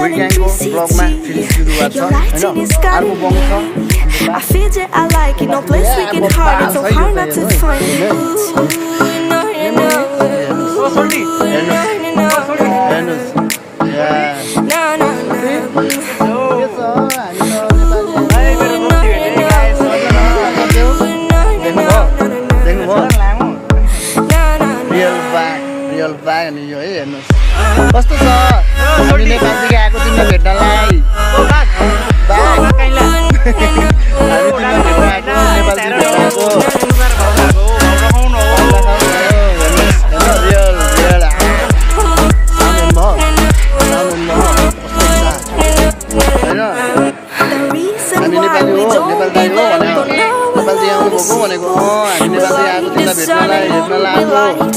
I feel that I like it, no place we can hide it, so hard not to find it. Real bag ni yo हेर्नुस् कस्तो छ हामी नेपालदेखि आएको तिमीलाई भेट्नलाई बाग कहिला हामी तिमीलाई भेट्न आएको नेपालदेखि आएको real हामी नेपाली हो नेपालदेखि हो नेपालदेखि आउनु भएको भनेको हामी नेपालदेखि आएको तिमीलाई भेट्नलाई हेर्न लाग्यो भनेको